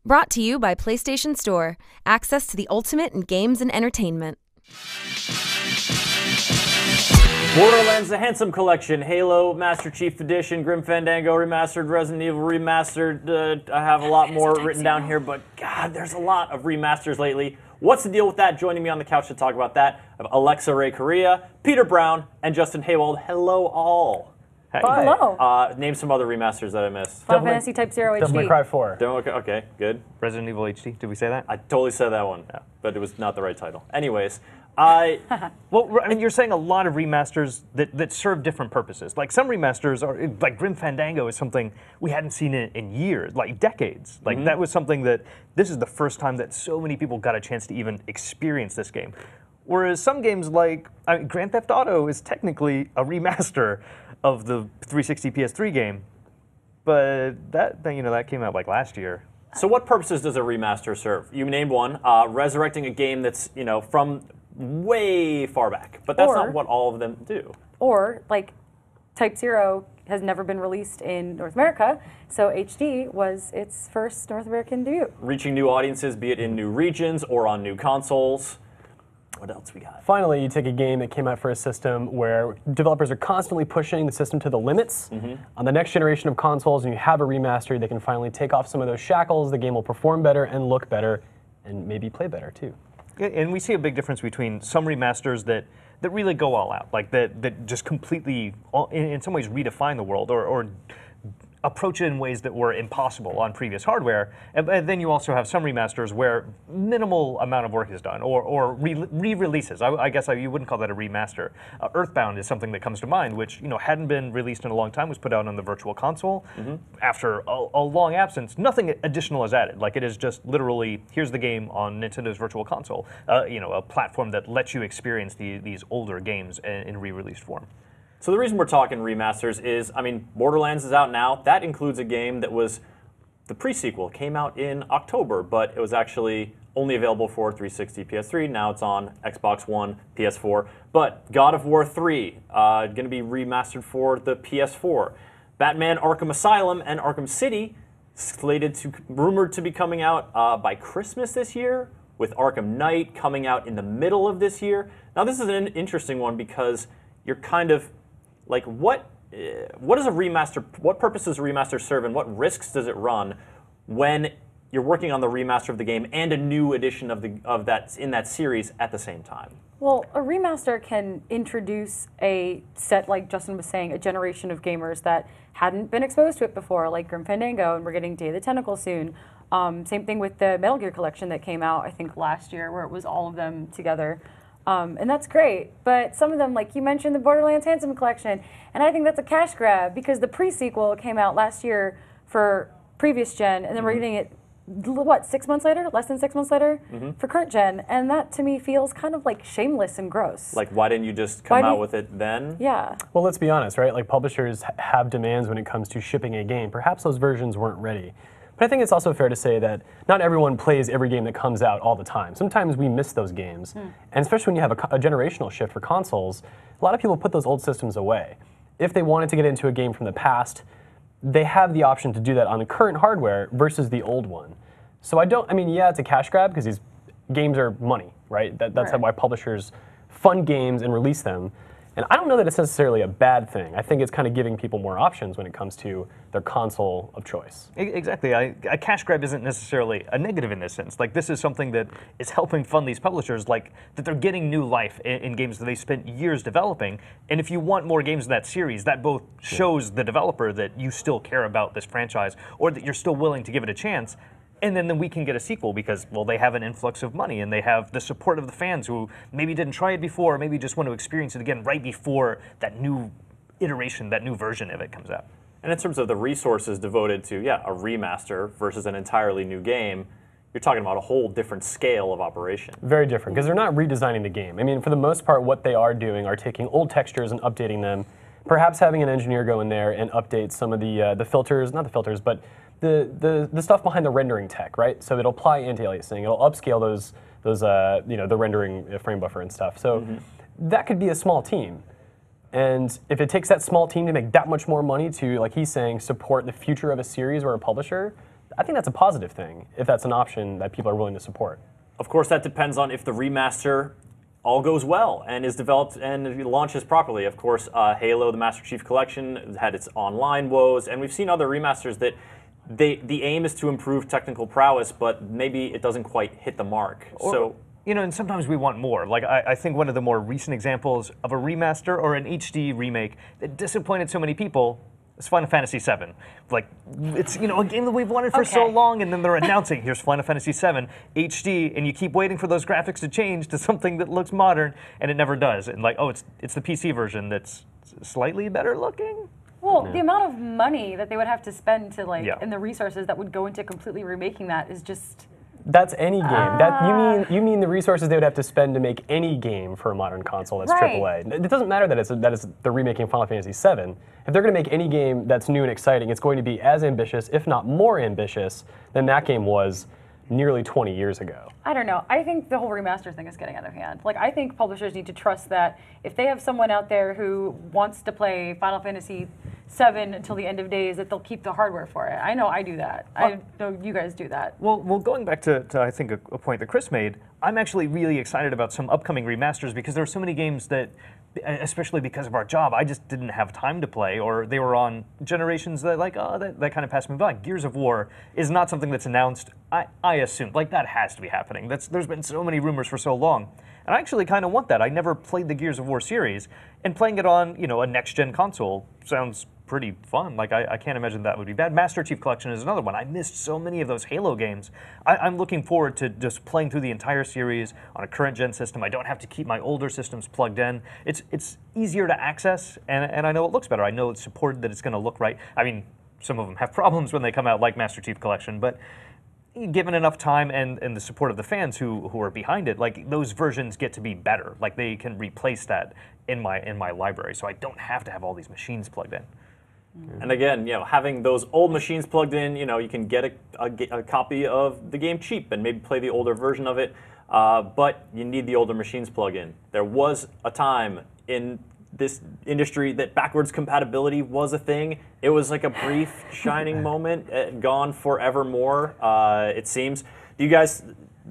Brought to you by PlayStation Store. Access to the ultimate in games and entertainment. Borderlands The Handsome Collection, Halo Master Chief Edition, Grim Fandango Remastered, Resident Evil Remastered. I have a lot more written down here, but God, there's a lot of remasters lately. What's the deal with that? Joining me on the couch to talk about that, I have Alexa Ray Correa, Peter Brown, and Justin Haywald. Hello, all. Hey. Hello. Name some other remasters that I missed. Final Fantasy Type 0 HD. Devil May Cry 4. Okay, good. Resident Evil HD. Did we say that? I totally said that one, but it was not the right title. Anyways, Well, I mean, you're saying a lot of remasters that serve different purposes. Like some remasters are, like Grim Fandango is something we hadn't seen in years, like decades. Like that was something that this is the first time that so many people got a chance to even experience this game. Whereas some games like Grand Theft Auto is technically a remaster of the 360 PS3 game, but that came out like last year. so what purposes does a remaster serve? You named one, resurrecting a game that's from way far back, but that's not what all of them do. Or, like, Type 0 has never been released in North America, so HD was its first North American debut. Reaching new audiences, be it in new regions or on new consoles. What else we got? Finally, you take a game that came out for a system where developers are constantly pushing the system to the limits. On the next generation of consoles, and you have a remaster, they can finally take off some of those shackles, the game will perform better and look better, and maybe play better too. And we see a big difference between some remasters that really go all out, like that just completely, in some ways, redefine the world or approach it in ways that were impossible on previous hardware. And then you also have some remasters where minimal amount of work is done, or re-releases. I guess you wouldn't call that a remaster. Earthbound is something that comes to mind, which hadn't been released in a long time, was put out on the Virtual Console. After a long absence, nothing additional is added. Like it is just literally, here's the game on Nintendo's Virtual Console, a platform that lets you experience these older games in re-released form. So the reason we're talking remasters is, Borderlands is out now. That includes a game that was, the pre-sequel came out in October, but it was actually only available for 360 PS3. Now it's on Xbox One, PS4. But God of War 3, going to be remastered for the PS4. Batman Arkham Asylum and Arkham City, rumored to be coming out by Christmas this year, with Arkham Knight coming out in the middle of this year. Now this is an interesting one because you're kind of, like, what does a remaster? What purpose does a remaster serve, and what risks does it run when you're working on the remaster of the game and a new edition of that in that series at the same time? Well, a remaster can introduce a set, like Justin was saying, a generation of gamers that hadn't been exposed to it before, like Grim Fandango, and we're getting Day of the Tentacle soon. Same thing with the Metal Gear collection that came out, I think, last year, where it was all of them together. And that's great, but some of them, like you mentioned, the Borderlands Handsome Collection, and I think that's a cash grab because the pre-sequel came out last year for previous gen, and then we're getting it, what, 6 months later? Less than 6 months later? For current gen, and that to me feels kind of like shameless and gross. Like, why didn't you just come out with it then? Yeah. Well, let's be honest, right? Like, publishers have demands when it comes to shipping a game. Perhaps those versions weren't ready. But I think it's also fair to say that not everyone plays every game that comes out all the time. Sometimes we miss those games. And especially when you have a generational shift for consoles, a lot of people put those old systems away. If they wanted to get into a game from the past, they have the option to do that on the current hardware versus the old one. So yeah, it's a cash grab because these games are money, right? That's why publishers fund games and release them. And I don't know that it's necessarily a bad thing. I think it's kind of giving people more options when it comes to their console of choice. Exactly. A cash grab isn't necessarily a negative in this sense. Like, this is something that is helping fund these publishers, like, that they're getting new life in games that they spent years developing. And if you want more games in that series, that both shows the developer that you still care about this franchise or that you're still willing to give it a chance. And then we can get a sequel because, well, they have an influx of money and they have the support of the fans who maybe didn't try it before or maybe just want to experience it again right before that new iteration, that new version of it comes out. And in terms of the resources devoted to, a remaster versus an entirely new game, you're talking about a whole different scale of operation. Very different, because they're not redesigning the game. I mean, for the most part, what they are doing are taking old textures and updating them, perhaps having an engineer go in there and update some of the filters, not the filters, but the stuff behind the rendering tech, right? So it'll apply anti-aliasing, it'll upscale those the rendering frame buffer and stuff. So that could be a small team. And if it takes that small team to make that much more money to, like he's saying, support the future of a series or a publisher, I think that's a positive thing if that's an option that people are willing to support. Of course, that depends on if the remaster all goes well and is developed and launches properly. Of course, Halo, the Master Chief Collection, had its online woes, and we've seen other remasters that the aim is to improve technical prowess, but maybe it doesn't quite hit the mark. And sometimes we want more. Like, I think one of the more recent examples of a remaster or an HD remake that disappointed so many people is Final Fantasy VII. Like, it's, a game that we've wanted for so long, and then they're announcing, here's Final Fantasy VII HD, and you keep waiting for those graphics to change to something that looks modern, and it never does. And like, oh, it's the PC version that's slightly better looking. Well, the amount of money that they would have to spend to and the resources that would go into completely remaking that is just... That's any game. You mean the resources they would have to spend to make any game for a modern console that's AAA. It doesn't matter that it's the remaking of Final Fantasy VII. If they're going to make any game that's new and exciting, it's going to be as ambitious, if not more ambitious, than that game was nearly 20 years ago. I don't know. I think the whole remaster thing is getting out of hand. Like, I think publishers need to trust that if they have someone out there who wants to play Final Fantasy VII until the end of days, that they'll keep the hardware for it. I know I do that. I know you guys do that. Well, going back to I think a point that Chris made, I'm actually really excited about some upcoming remasters because there are so many games that, especially because of our job, I just didn't have time to play, or they were on generations that that kind of passed me by. Gears of War is not something that's announced. I assume that has to be happening. There's been so many rumors for so long. And I actually kind of want that. I never played the Gears of War series, and playing it on a next-gen console sounds pretty fun. Like, I can't imagine that would be bad. Master Chief Collection is another one. I missed so many of those Halo games. I'm looking forward to just playing through the entire series on a current-gen system. I don't have to keep my older systems plugged in. It's easier to access, and I know it looks better. I know it's supported, that it's going to look right. I mean, some of them have problems when they come out, like Master Chief Collection, but given enough time and the support of the fans who are behind it, like, those versions get to be better. Like, they can replace that in my library, so I don't have to have all these machines plugged in. And again, having those old machines plugged in, you can get a copy of the game cheap and maybe play the older version of it, but you need the older machines plugged in. There was a time in this industry that backwards compatibility was a thing. It was like a brief shining moment, gone forevermore, it seems. Do you guys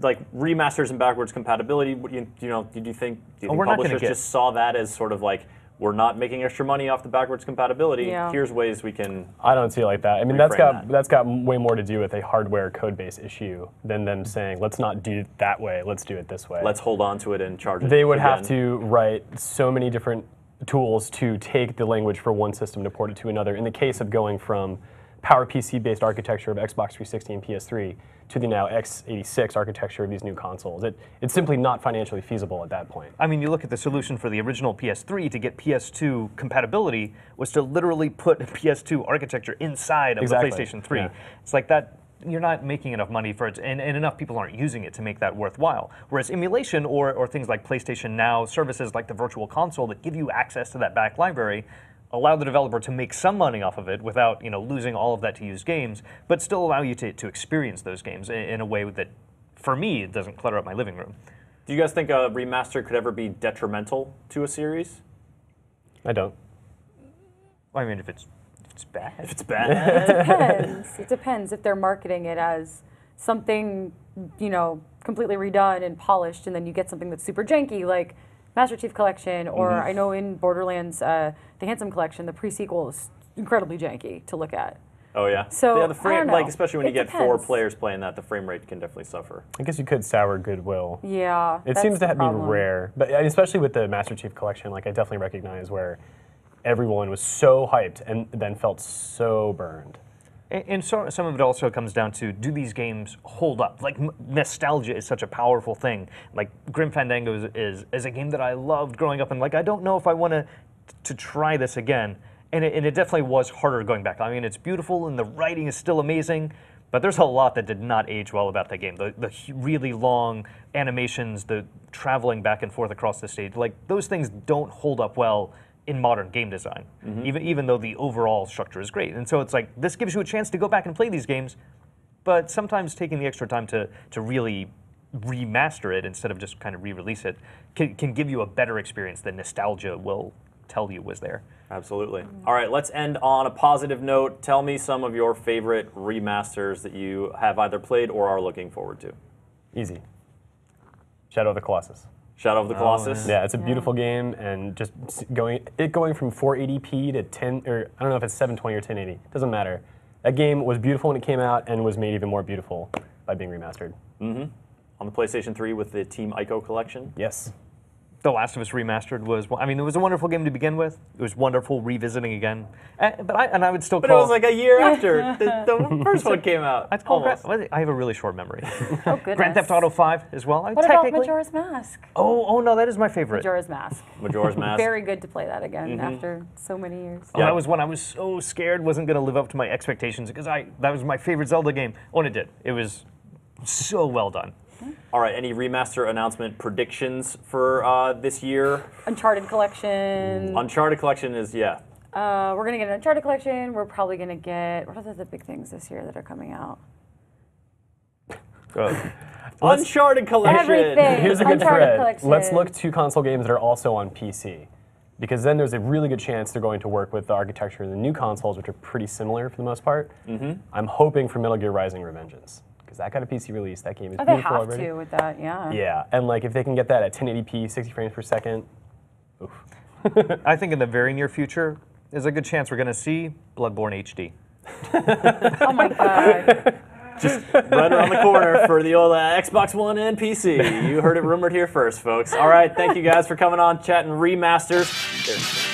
like remasters and backwards compatibility? Did you think publishers just saw that as sort of like, we're not making extra money off the backwards compatibility. Here's ways we can. I don't see it like that. I mean, that's got way more to do with a hardware code base issue than them saying, let's not do it that way, let's do it this way. Let's hold on to it and charge it. They would have to write so many different tools to take the language for one system to port it to another. In the case of going from PowerPC-based architecture of Xbox 360 and PS3 to the now x86 architecture of these new consoles. It's simply not financially feasible at that point. I mean, you look at the solution for the original PS3 to get PS2 compatibility was to literally put a PS2 architecture inside of the PlayStation 3. Yeah. It's like that. You're not making enough money for it, and enough people aren't using it to make that worthwhile. Whereas emulation or things like PlayStation Now, services like the Virtual Console that give you access to that back library, allow the developer to make some money off of it without losing all of that to use games, but still allow you to experience those games in a way that, for me, it doesn't clutter up my living room. Do you guys think a remaster could ever be detrimental to a series? I don't. I mean, if it's bad. If it's bad. It depends. It depends if they're marketing it as something, completely redone and polished, and then you get something that's super janky, like Master Chief Collection, or I know in Borderlands, the Handsome Collection, the pre-sequel is incredibly janky to look at. Oh yeah. So the frame, especially when you get 4 players playing that, the frame rate can definitely suffer. I guess you could sour goodwill. Yeah. It seems to be rare, but especially with the Master Chief Collection, like, I definitely recognize where everyone was so hyped and then felt so burned. And so, some of it also comes down to, do these games hold up? Like, nostalgia is such a powerful thing. Like, Grim Fandango is a game that I loved growing up, and like, I don't know if I want to try this again. And it definitely was harder going back. I mean, it's beautiful, and the writing is still amazing, but there's a lot that did not age well about that game. The really long animations, the traveling back and forth across the stage, like, those things don't hold up well in modern game design, even though the overall structure is great. And so it's like, this gives you a chance to go back and play these games, but sometimes taking the extra time to really remaster it instead of just kind of re-release it can give you a better experience than nostalgia will tell you was there. Absolutely. All right, let's end on a positive note. Tell me some of your favorite remasters that you have either played or are looking forward to. Easy. Shadow of the Colossus. Shadow of the Colossus? Yeah, it's a beautiful game, and just going from 480p to 10, or I don't know if it's 720 or 1080. Doesn't matter. That game was beautiful when it came out, and was made even more beautiful by being remastered. Mm-hmm. On the PlayStation 3 with the Team Ico collection? Yes. The Last of Us Remastered was, I mean, it was a wonderful game to begin with. It was wonderful revisiting again. But I would still But call it was like a year after the first one came out. I'd call Almost. I have a really short memory. Oh, goodness. Grand Theft Auto 5 as well. What about Majora's Mask? Oh no, that is my favorite. Majora's Mask. Majora's Mask. Very good to play that again after so many years. Oh, that was when I was so scared wasn't going to live up to my expectations because that was my favorite Zelda game. Oh, and it did. It was so well done. All right, any remaster announcement predictions for this year? Uncharted Collection. Uncharted Collection is, yeah. We're going to get an Uncharted Collection. We're probably going to get, what are the big things this year that are coming out? Uncharted Collection. Everything. Here's a good Uncharted thread. Collection. Let's look to console games that are also on PC. Because then there's a really good chance they're going to work with the architecture of the new consoles, which are pretty similar for the most part. I'm hoping for Metal Gear Rising: Revengeance. Because that got a PC release. That game is They beautiful have already. to with that, yeah. Yeah, and like if they can get that at 1080p, 60 frames per second, oof. I think in the very near future, there's a good chance we're going to see Bloodborne HD. Oh my god. Right around the corner for the old Xbox One and PC. You heard it rumored here first, folks. All right, thank you guys for coming on, chatting remasters.